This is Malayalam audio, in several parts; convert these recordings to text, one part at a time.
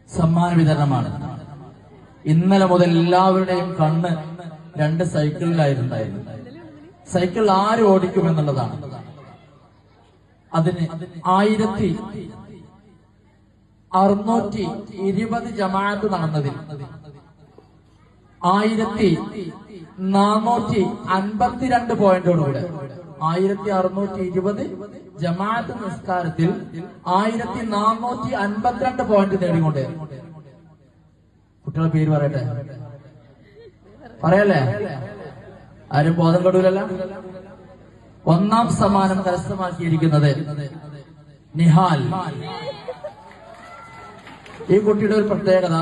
സമ്മാന വിതരണമാണ്. ഇന്നലെ മുതൽ എല്ലാവരുടെയും കണ്ണ് 2 സൈക്കിളിലായിരുന്നുണ്ടായിരുന്നു. സൈക്കിൾ ആര് ഓടിക്കുമെന്നുള്ളതാണ്. അതിന് 1620 ജമാഅത്ത് നടന്നതിൽ 1452 പോയിന്റോടുകൂടെ 1620 ജമാഅത്ത് നിസ്കാരത്തിൽ 1452 പോയിന്റ് നേടിക്കൊണ്ട്. കുട്ടികളുടെ പേര് പറയട്ടെ, പറയല്ലേ? ആരും ബോധം കെടൂലല്ല. ഒന്നാം സമ്മാനം കരസ്ഥമാക്കിയിരിക്കുന്നത് നിഹാൽ. ഈ കുട്ടിയുടെ ഒരു പ്രത്യേകത,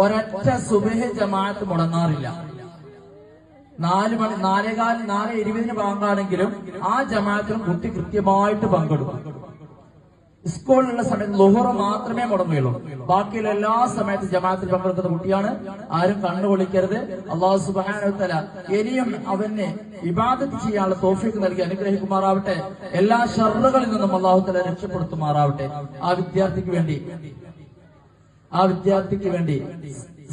ഒരൊറ്റ സുബഹി ജമാഅത്ത് മുടങ്ങാറില്ല. 4 മണി 4:20 ബാങ്കാണെങ്കിലും ആ ജമാഅത്തിനും കുട്ടി കൃത്യമായിട്ട് പങ്കെടുക്കും. സ്കൂളിലുള്ള സമയത്ത് ളുഹർ മാത്രമേ മുടങ്ങുകയുള്ളൂ. ബാക്കിയുള്ള എല്ലാ സമയത്തും ജമാഅത്തിൽ പങ്കെടുക്കുന്ന കുട്ടിയാണ്. ആരും കണ്ണുകൊള്ളിക്കരുത്. അല്ലാഹു സുബ്ഹാനഹു വ തആല ഇനിയും അവന് ഇബാദത്ത് ചെയ്യാനുള്ള തൗഫീഖ് നൽകി അനുഗ്രഹിക്കുമാറാവട്ടെ. എല്ലാ ശർറുകളിൽ നിന്നും അല്ലാഹു തആല രക്ഷപ്പെടുത്തുമാറാവട്ടെ. ആ വിദ്യാർത്ഥിക്ക് വേണ്ടി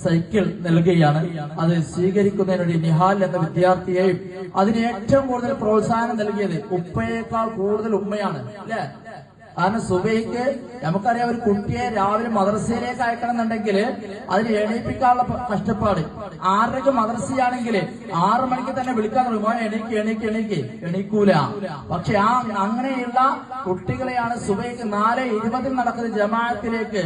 സൈക്കിൾ നൽകുകയാണ്. അത് സ്വീകരിക്കുന്നതിന് വേണ്ടി നിഹാൽ എന്ന വിദ്യാർത്ഥിയെയും അതിന് ഏറ്റവും കൂടുതൽ പ്രോത്സാഹനം നൽകിയത് ഉപ്പയേക്കാൾ കൂടുതൽ ഉമ്മയാണ്, അല്ലെ? കാരണം സുബഹിക്ക് നമുക്കറിയാം, ഒരു കുട്ടിയെ രാവിലെ മദ്രസയിലേക്ക് അയക്കണം എന്നുണ്ടെങ്കിൽ അതിന് എണീപ്പിക്കാനുള്ള കഷ്ടപ്പാട്. 6:30 മദ്രസയാണെങ്കിൽ 6 മണിക്ക് തന്നെ വിളിക്കാൻ തുടങ്ങും, മോനെ എണീക്കൂല. പക്ഷെ അങ്ങനെയുള്ള കുട്ടികളെയാണ് സുബഹിക്ക് 4:20 നടക്കുന്ന ജമാഅത്തിലേക്ക്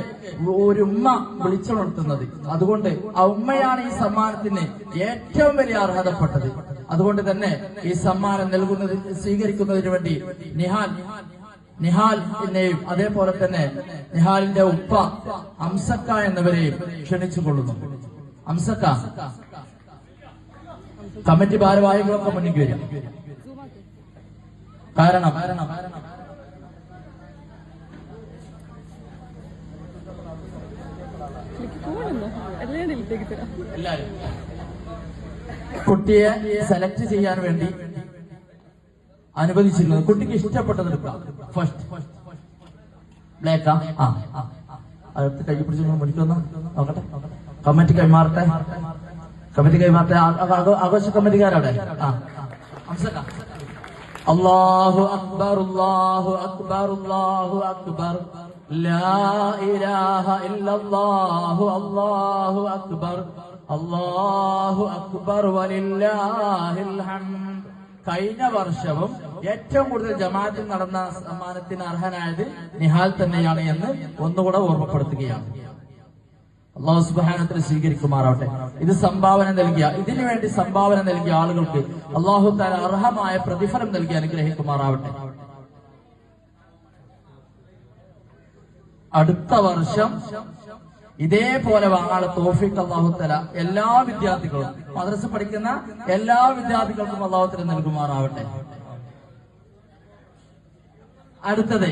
ഒരു ഉമ്മ വിളിച്ചുണർത്തുന്നത്. അതുകൊണ്ട് ആ ഉമ്മയാണ് ഈ സമ്മാനത്തിന് ഏറ്റവും വലിയ അർഹതപ്പെട്ടത്. അതുകൊണ്ട് തന്നെ ഈ സമ്മാനം സ്വീകരിക്കുന്നതിന് വേണ്ടി നിഹാലിനെയും അതേപോലെ തന്നെ നിഹാലിന്റെ ഉപ്പ അംസക്ക എന്നിവരെയും ക്ഷണിച്ചുകൊള്ളുന്നു. അംസക്ക, കമ്മിറ്റി ഭാരവാഹികളൊക്കെ മുന്നിൽ വരും. കാരണം എല്ലാരും കുട്ടിയെ സെലക്ട് ചെയ്യാൻ വേണ്ടി അനുവദിച്ചിരുന്നത്. കുട്ടിക്ക് ഇഷ്ടപ്പെട്ടത് എടുക്കാം. ഫസ്റ്റ് ബ്ലാക്കാ? അടുത്ത് കൈ പിടിച്ച് മുടിക്കൊന്ന് നോക്കട്ടെ. കമ്മിറ്റി കൈമാറട്ടെ. ആഘോഷ കമ്മിറ്റിക്കാരവിടെ. അല്ലാഹു അക്ബർ, അല്ലാഹു അക്ബർ, അല്ലാഹു അക്ബർ, ലാ ഇലാഹ ഇല്ലല്ലാഹു, അല്ലാഹു അക്ബർ, അല്ലാഹു അക്ബർ വലില്ലാഹിൽ ഹംദ്. കഴിഞ്ഞ വർഷവും ഏറ്റവും കൂടുതൽ ജമാഅത്തിൽ നടന്ന സമ്മാനത്തിന് അർഹനായത് നിഹാൽ തന്നെയാണ് എന്ന് ഒന്നുകൂടെ ഓർമ്മപ്പെടുത്തുകയാണ്. അല്ലാഹു സുബ്ഹാനഹു വ തആല സ്വീകരിക്കുമാറാവട്ടെ. ഇതിനു വേണ്ടി സംഭാവന നൽകിയ ആളുകൾക്ക് അല്ലാഹു തആല അർഹമായ പ്രതിഫലം നൽകി അനുഗ്രഹിക്കുമാറാവട്ടെ. അടുത്ത വർഷം ഇതേപോലെ വാങ്ങാനുള്ള തൗഫീഖ് അല്ലാഹു തആല എല്ലാ വിദ്യാർത്ഥികളും, മദ്രസ പഠിക്കുന്ന എല്ലാ വിദ്യാർത്ഥികൾക്കും അല്ലാഹു തആല നൽകുമാറാവട്ടെ. അടുത്തത്